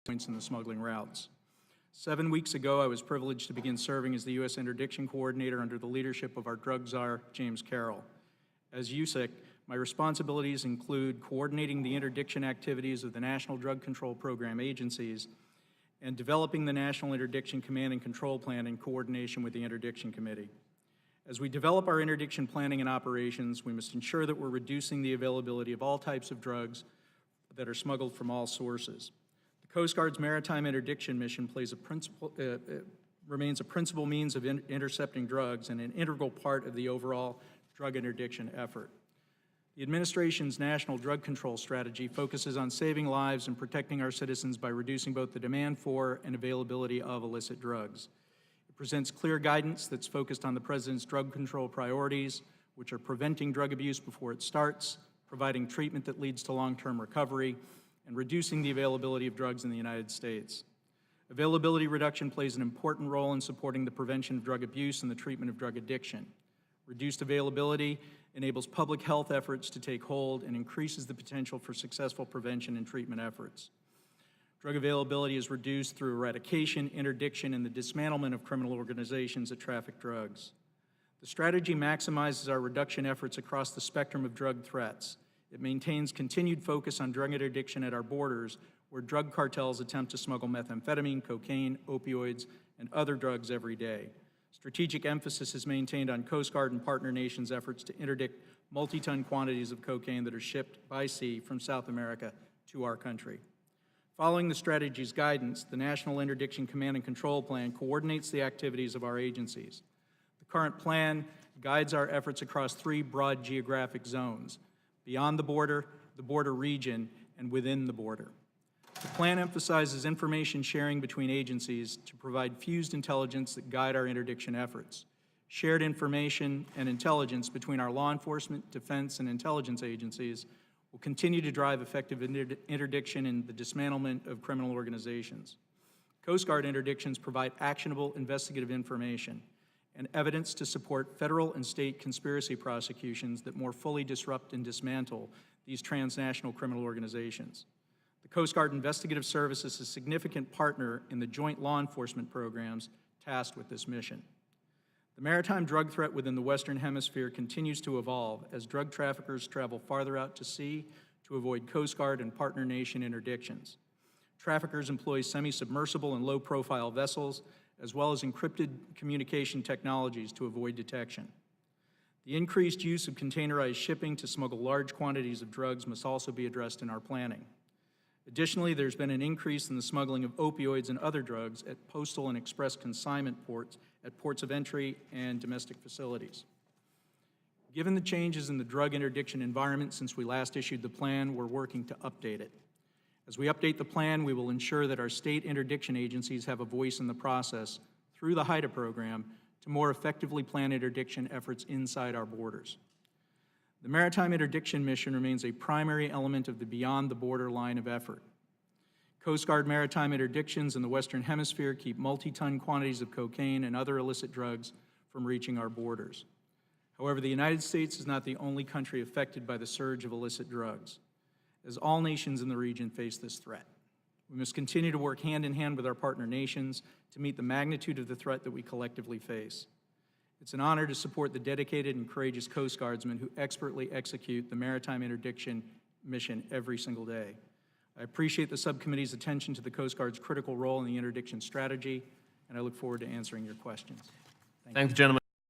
points in the smuggling routes. 7 weeks ago, I was privileged to begin serving as the U.S. Interdiction Coordinator under the leadership of our drug czar, James Carroll. As USIC, my responsibilities include coordinating the interdiction activities of the National Drug Control Program agencies and developing the National Interdiction Command and Control Plan in coordination with the Interdiction Committee. As we develop our interdiction planning and operations, we must ensure that we're reducing the availability of all types of drugs that are smuggled from all sources. The Coast Guard's Maritime Interdiction Mission remains a principal means of intercepting drugs and an integral part of the overall drug interdiction effort. The administration's national drug control strategy focuses on saving lives and protecting our citizens by reducing both the demand for and availability of illicit drugs. It presents clear guidance that's focused on the President's drug control priorities, which are preventing drug abuse before it starts, providing treatment that leads to long-term recovery, and reducing the availability of drugs in the United States. Availability reduction plays an important role in supporting the prevention of drug abuse and the treatment of drug addiction. Reduced availability enables public health efforts to take hold and increases the potential for successful prevention and treatment efforts. Drug availability is reduced through eradication, interdiction, and the dismantlement of criminal organizations that traffic drugs. The strategy maximizes our reduction efforts across the spectrum of drug threats. It maintains continued focus on drug interdiction at our borders, where drug cartels attempt to smuggle methamphetamine, cocaine, opioids, and other drugs every day. Strategic emphasis is maintained on Coast Guard and partner nations' efforts to interdict multi-ton quantities of cocaine that are shipped by sea from South America to our country. Following the strategy's guidance, the National Interdiction Command and Control Plan coordinates the activities of our agencies. The current plan guides our efforts across 3 broad geographic zones: beyond the border region, and within the border. The plan emphasizes information sharing between agencies to provide fused intelligence that guide our interdiction efforts. Shared information and intelligence between our law enforcement, defense, and intelligence agencies will continue to drive effective interdiction and the dismantlement of criminal organizations. Coast Guard interdictions provide actionable investigative information and evidence to support federal and state conspiracy prosecutions that more fully disrupt and dismantle these transnational criminal organizations. The Coast Guard Investigative Service is a significant partner in the joint law enforcement programs tasked with this mission. The maritime drug threat within the Western Hemisphere continues to evolve as drug traffickers travel farther out to sea to avoid Coast Guard and partner nation interdictions. Traffickers employ semi-submersible and low-profile vessels, as well as encrypted communication technologies to avoid detection. The increased use of containerized shipping to smuggle large quantities of drugs must also be addressed in our planning. Additionally, there's been an increase in the smuggling of opioids and other drugs at postal and express consignment ports, at ports of entry and domestic facilities. Given the changes in the drug interdiction environment since we last issued the plan, we're working to update it. As we update the plan, we will ensure that our state interdiction agencies have a voice in the process through the HIDA program to more effectively plan interdiction efforts inside our borders. The Maritime Interdiction Mission remains a primary element of the Beyond the Border line of effort. Coast Guard maritime interdictions in the Western Hemisphere keep multi-ton quantities of cocaine and other illicit drugs from reaching our borders. However, the United States is not the only country affected by the surge of illicit drugs, as all nations in the region face this threat. We must continue to work hand in hand with our partner nations to meet the magnitude of the threat that we collectively face. It's an honor to support the dedicated and courageous Coast Guardsmen who expertly execute the Maritime Interdiction Mission every single day. I appreciate the subcommittee's attention to the Coast Guard's critical role in the interdiction strategy, and I look forward to answering your questions. Thank you, gentlemen.